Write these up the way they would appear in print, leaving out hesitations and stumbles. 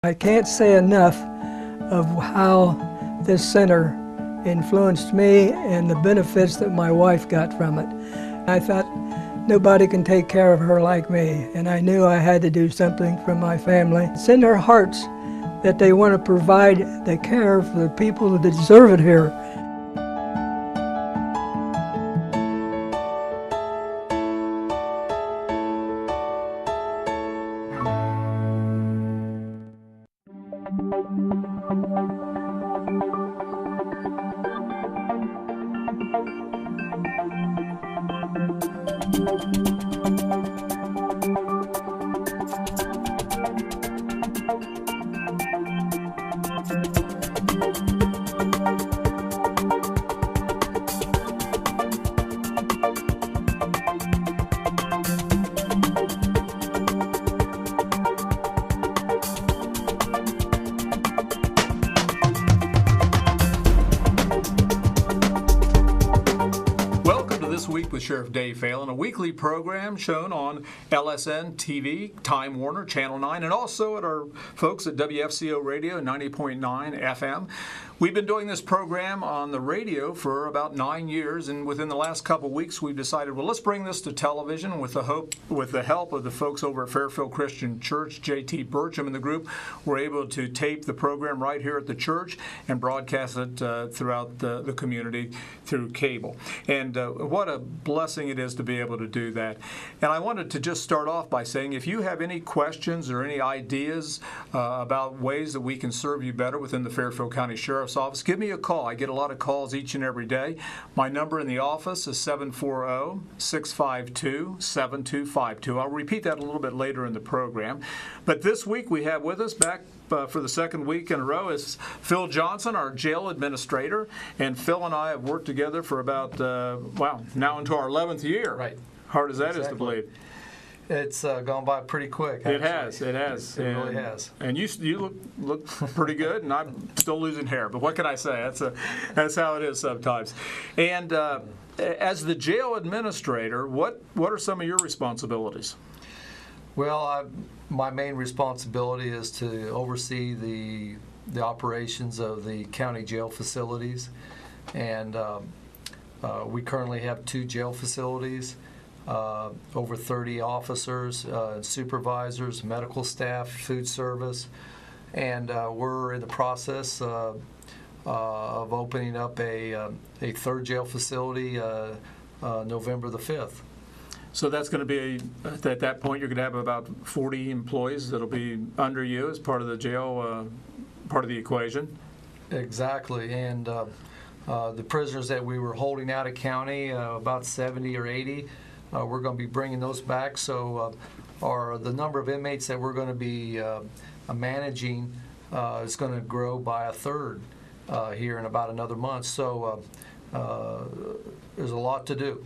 I can't say enough of how this center influenced me and the benefits that my wife got from it. I thought nobody can take care of her like me, and I knew I had to do something for my family. It's in their hearts that they want to provide the care for the people that deserve it here. With Sheriff Dave Phalen, a weekly program shown on LSN TV, Time Warner, Channel 9, and also at our folks at WFCO Radio 90.9 FM. We've been doing this program on the radio for about 9 years, and within the last couple of weeks we've decided, well, let's bring this to television with the help of the folks over at Fairfield Christian Church. J.T. Burcham and the group were able to tape the program right here at the church and broadcast it throughout the community through cable. And what a blessing it is to be able to do that. And I wanted to just start off by saying, if you have any questions or any ideas about ways that we can serve you better within the Fairfield County Sheriff's Office, give me a call. I get a lot of calls each and every day. My number in the office is 740-652-7252. I'll repeat that a little bit later in the program. But this week we have with us back for the second week in a row is Phil Johnson, our jail administrator. And Phil and I have worked together for about, now into our 11th year. Right. Hard as that is to believe. It's gone by pretty quick. It has. It really has. And you look pretty good, and I'm still losing hair. But what can I say? That's how it is sometimes. And as the jail administrator, what are some of your responsibilities? Well, my main responsibility is to oversee the operations of the county jail facilities, and we currently have 2 jail facilities. Over 30 officers, supervisors, medical staff, food service, and we're in the process of opening up a 3rd jail facility November the 5th. So that's going to be, at that point, you're going to have about 40 employees that'll be under you as part of the jail, part of the equation? Exactly, and the prisoners that we were holding out of county, about 70 or 80, we're going to be bringing those back. So the number of inmates that we're going to be managing is going to grow by a 3rd here in about another month. So there's a lot to do.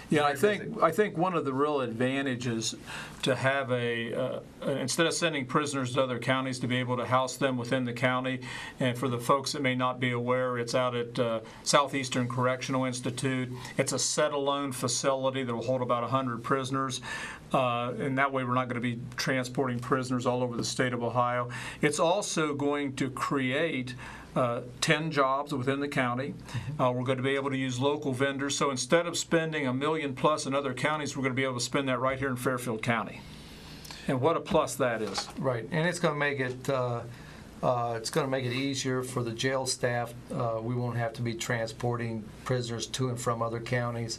Yeah, I think one of the real advantages to have instead of sending prisoners to other counties, to be able to house them within the county. And for the folks that may not be aware, it's out at Southeastern Correctional Institute. It's a set-alone facility that will hold about 100 prisoners. And that way we're not going to be transporting prisoners all over the state of Ohio. It's also going to create 10 jobs within the county. We're going to be able to use local vendors. So instead of spending $1 million plus in other counties, we're going to be able to spend that right here in Fairfield County. And what a plus that is. Right, and it's going to make it easier for the jail staff. We won't have to be transporting prisoners to and from other counties.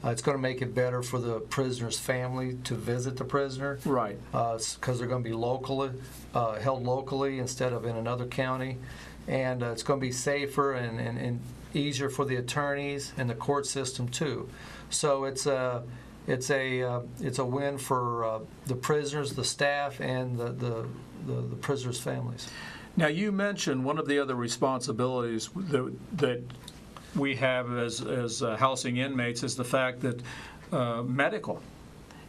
It's going to make it better for the prisoner's family to visit the prisoner. Right. Because they're going to be held locally instead of in another county. And it's going to be safer and easier for the attorneys and the court system too. So it's a win for the prisoners, the staff, and the prisoners' families. Now, you mentioned one of the other responsibilities that we have as housing inmates is the fact that medical.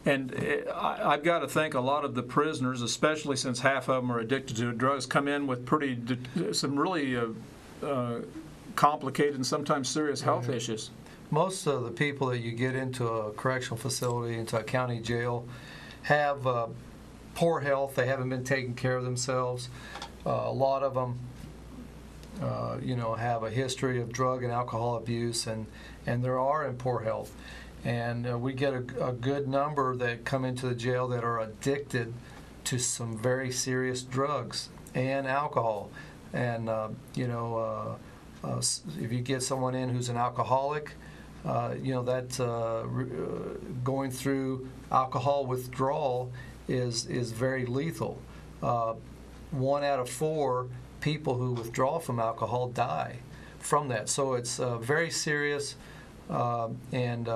And I've got to think a lot of the prisoners, especially since half of them are addicted to drugs, come in with some really complicated and sometimes serious health issues. Most of the people that you get into a correctional facility, into a county jail, have poor health. They haven't been taking care of themselves. A lot of them, have a history of drug and alcohol abuse, and they are in poor health. And we get a good number that come into the jail that are addicted to some very serious drugs and alcohol. And if you get someone in who's an alcoholic, going through alcohol withdrawal is very lethal. 1 out of 4 people who withdraw from alcohol die from that. So it's very serious, and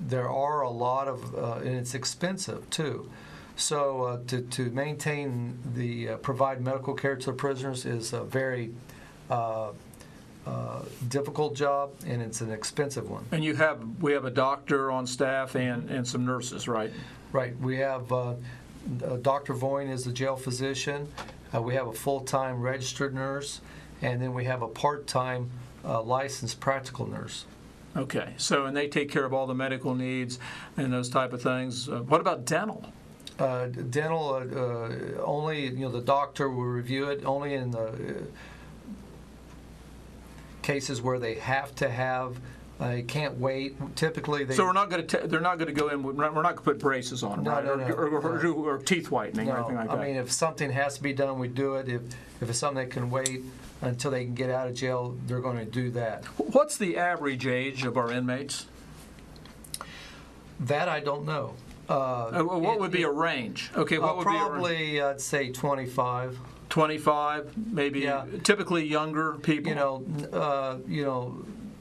there are a lot of, and it's expensive too. So to maintain provide medical care to the prisoners is a very difficult job, and it's an expensive one. And we have a doctor on staff and some nurses, right? Right. We have Dr. Voyne is the jail physician. We have a full-time registered nurse, and then we have a part-time licensed practical nurse. Okay. So, and they take care of all the medical needs and those type of things. What about dental? Dental, only, the doctor will review it only in the cases where they have to have, can't wait. Typically, So we're not going to. They're not going to go in. We're not going to put braces on them, No, right? no, no. Or teeth whitening or anything like that. I mean, if something has to be done, we do it. If it's something that can wait until they can get out of jail, they're going to do that. What's the average age of our inmates? That I don't know. What would be a range? Okay, what would probably, be a range? I'd say 25. 25, maybe. Yeah. Typically younger people.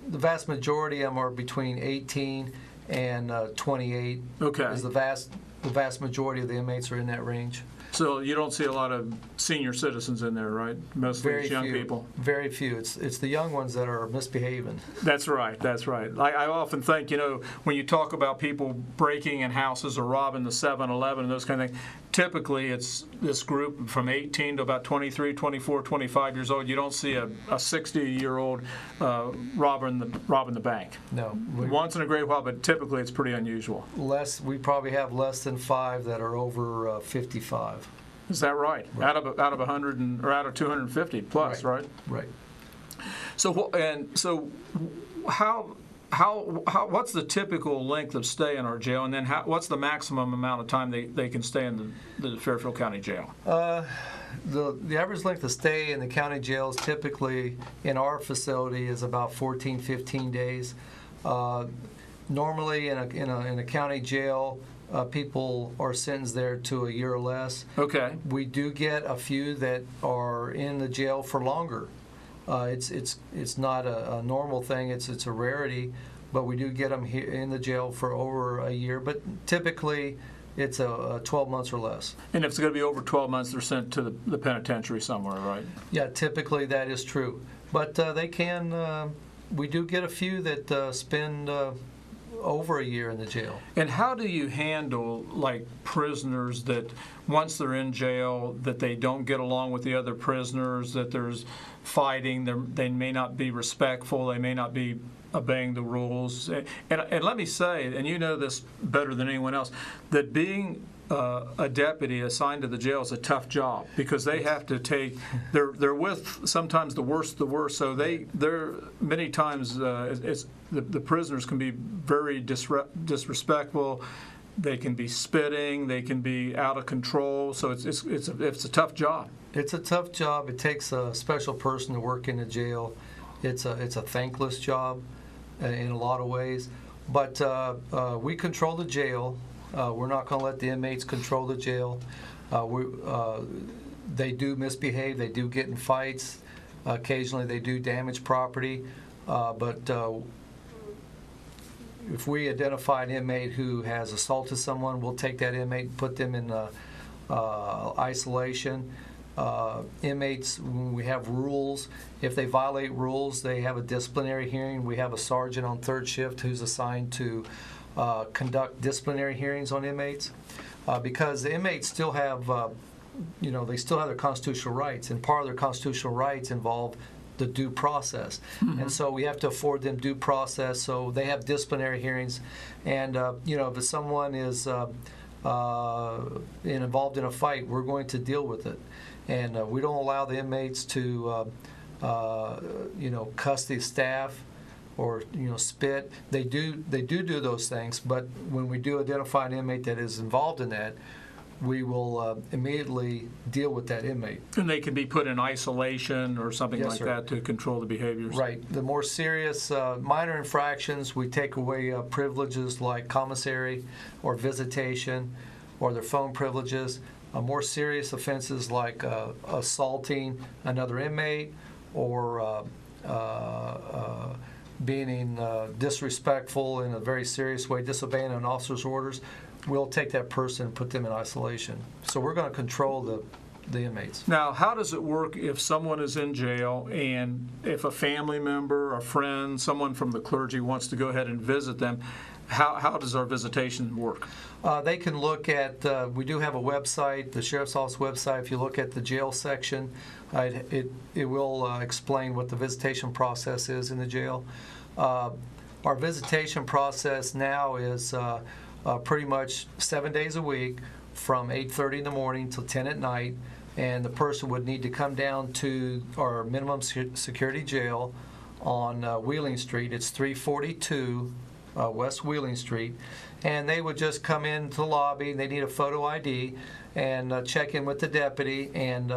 The vast majority of them are between 18 and 28. Okay. Is the vast majority of the inmates are in that range. So you don't see a lot of senior citizens in there, right? Mostly it's young people. Very few. It's the young ones that are misbehaving. That's right. That's right. I often think, when you talk about people breaking in houses or robbing the 7-Eleven and those kind of things, typically it's this group from 18 to about 23, 24, 25 years old. You don't see a 60-year-old robbing the bank. No. Once in a great while, but typically it's pretty unusual. We probably have less than 5 that are over 55. Is that right? Out of 100 or out of 250 plus, right? Right. So what's the typical length of stay in our jail, and then what's the maximum amount of time they can stay in the Fairfield County Jail? The average length of stay in the county jails typically in our facility is about 14, 15 days. Normally in a county jail, people are sentenced there to a year or less. Okay. We do get a few that are in the jail for longer. It's not a normal thing. It's a rarity, but we do get them here in the jail for over a year. But typically, it's 12 months or less. And if it's going to be over 12 months, they're sent to the penitentiary somewhere, right? Yeah, typically that is true. But they can. We do get a few that spend over a year in the jail. And how do you handle prisoners that once they're in jail that they don't get along with the other prisoners, that there's fighting, they may not be respectful, they may not be obeying the rules. And let me say, and you know this better than anyone else, that being a deputy assigned to the jail is a tough job because they have to they're with sometimes the worst, so they're many times the prisoners can be very disrespectful. They can be spitting. They can be out of control. So it's a tough job. It's a tough job. It takes a special person to work in the jail. It's a thankless job in a lot of ways. But we control the jail. We're not going to let the inmates control the jail. They do misbehave. They do get in fights. Occasionally they do damage property. But if we identify an inmate who has assaulted someone, we'll take that inmate and put them in isolation. Inmates, when we have rules, if they violate rules, they have a disciplinary hearing. We have a sergeant on third shift who's assigned to conduct disciplinary hearings on inmates because the inmates still have, they still have their constitutional rights, and part of their constitutional rights involve the due process. Mm-hmm. And so we have to afford them due process, so they have disciplinary hearings. And, if someone is and involved in a fight, we're going to deal with it. And we don't allow the inmates to, cuss the staff or spit. They do those things, but when we do identify an inmate that is involved in that, we will immediately deal with that inmate. And they can be put in isolation or something Yes, like sir. that to control the behaviors. Right. The more serious minor infractions, we take away privileges like commissary or visitation or their phone privileges. More serious offenses like assaulting another inmate or being disrespectful in a very serious way, disobeying an officer's orders, we'll take that person and put them in isolation. So we're going to control the inmates. Now, how does it work if someone is in jail and if a family member, a friend, someone from the clergy wants to go ahead and visit them? How does our visitation work? They can look at, we do have a website, the Sheriff's Office website. If you look at the jail section, it will explain what the visitation process is in the jail. Our visitation process now is pretty much 7 days a week from 8:30 in the morning till 10 at night, and the person would need to come down to our minimum security jail on Wheeling Street. It's 342 West Wheeling Street, and they would just come into the lobby. They need a photo ID and check in with the deputy, and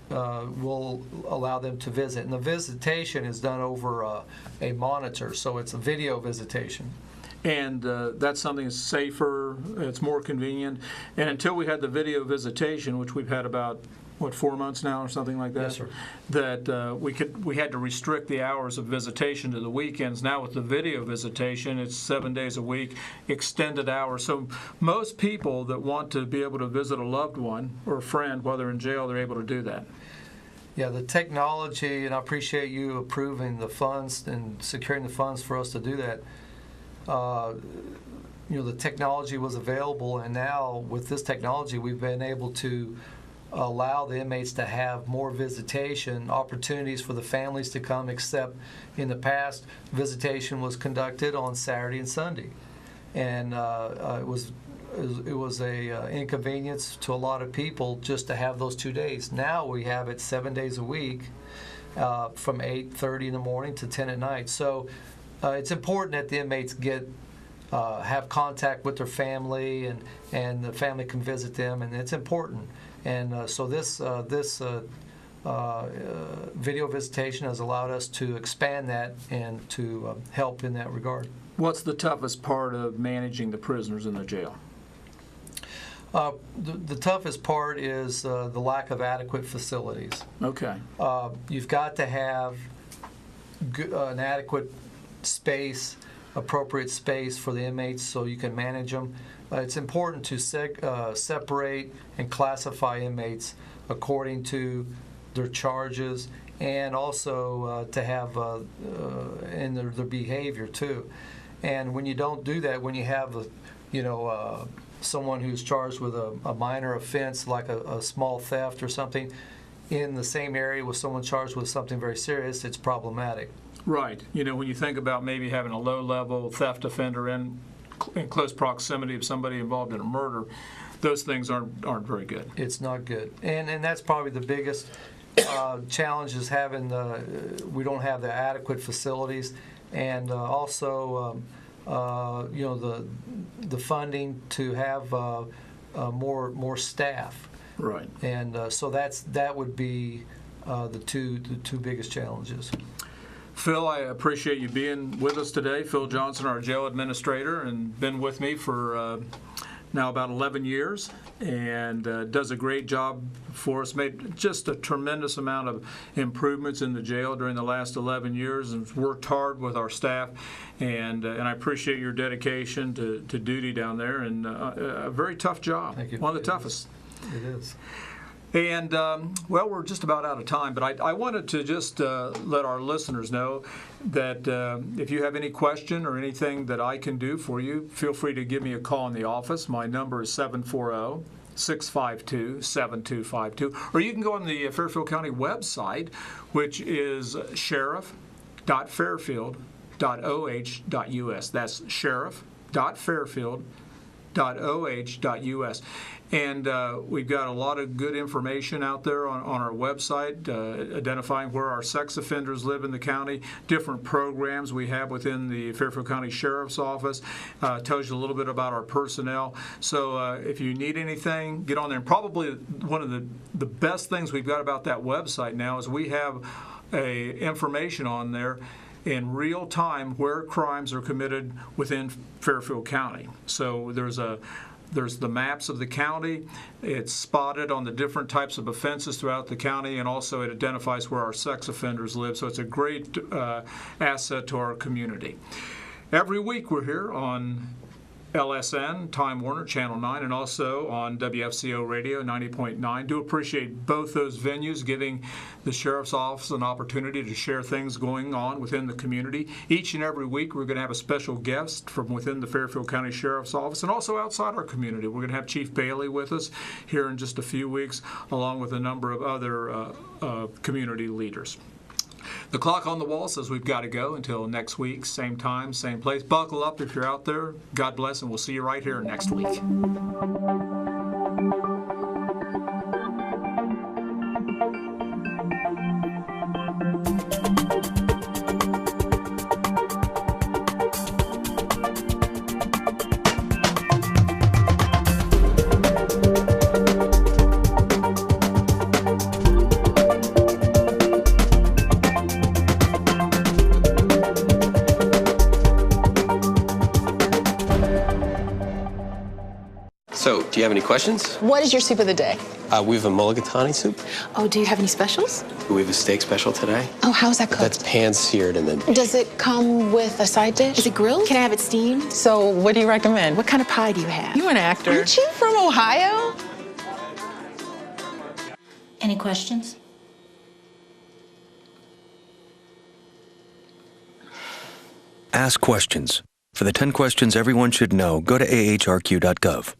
we'll allow them to visit. And the visitation is done over a monitor, so it's a video visitation. And that's something that's safer, it's more convenient. And until we had the video visitation, which we've had about, 4 months now or something like that? Yes, sir. That we had to restrict the hours of visitation to the weekends. Now with the video visitation, it's 7 days a week, extended hours. So most people that want to be able to visit a loved one or a friend while they're in jail, they're able to do that. Yeah, the technology, and I appreciate you approving the funds and securing the funds for us to do that. The technology was available, and now with this technology, we've been able to allow the inmates to have more visitation, opportunities for the families to come, except in the past, visitation was conducted on Saturday and Sunday. And it was a inconvenience to a lot of people just to have those 2 days. Now we have it 7 days a week from 8:30 in the morning to 10 at night. So it's important that the inmates have contact with their family, and the family can visit them, and it's important. And so this video visitation has allowed us to expand that and to help in that regard. What's the toughest part of managing the prisoners in the jail? The toughest part is the lack of adequate facilities. Okay. You've got to have an adequate space, appropriate space for the inmates so you can manage them. It's important to separate and classify inmates according to their charges, and also to have in their behavior too. And when you don't do that, when you have someone who's charged with a minor offense like a small theft or something in the same area with someone charged with something very serious, it's problematic. Right. When you think about maybe having a low-level theft offender in close proximity of somebody involved in a murder, those things aren't very good. It's not good. And that's probably the biggest challenge, is having we don't have the adequate facilities, and also the funding to have more staff. Right. And so that would be the two biggest challenges. Phil, I appreciate you being with us today. Phil Johnson, our jail administrator, and been with me for now about 11 years, and does a great job for us. Made just a tremendous amount of improvements in the jail during the last 11 years, and worked hard with our staff. And I appreciate your dedication to duty down there, and a very tough job. Thank you. One of the toughest. It is. And, we're just about out of time, but I wanted to just let our listeners know that if you have any question or anything that I can do for you, feel free to give me a call in the office. My number is 740-652-7252. Or you can go on the Fairfield County website, which is sheriff.fairfield.oh.us. That's sheriff.fairfield.oh.us. And we've got a lot of good information out there on our website, identifying where our sex offenders live in the county, different programs we have within the Fairfield County Sheriff's Office, tells you a little bit about our personnel. So if you need anything, get on there. And probably one of the best things we've got about that website now is we have information on there in real time where crimes are committed within Fairfield County. So there's the maps of the county. It's spotted on the different types of offenses throughout the county, and also it identifies where our sex offenders live. So it's a great asset to our community. Every week we're here on LSN, Time Warner, Channel 9, and also on WFCO Radio 90.9. Do appreciate both those venues giving the Sheriff's Office an opportunity to share things going on within the community. Each and every week we're going to have a special guest from within the Fairfield County Sheriff's Office and also outside our community. We're going to have Chief Bailey with us here in just a few weeks, along with a number of other community leaders. The clock on the wall says we've got to go until next week, same time, same place. Buckle up if you're out there. God bless, and we'll see you right here next week. So, do you have any questions? What is your soup of the day? We have a mulligatawny soup. Oh, do you have any specials? We have a steak special today. Oh, how's that cooked? That's pan-seared and then... Does it come with a side dish? Is it grilled? Can I have it steamed? So what do you recommend? What kind of pie do you have? You an actor. Aren't you from Ohio? Any questions? Ask questions. For the 10 questions everyone should know, go to ahrq.gov.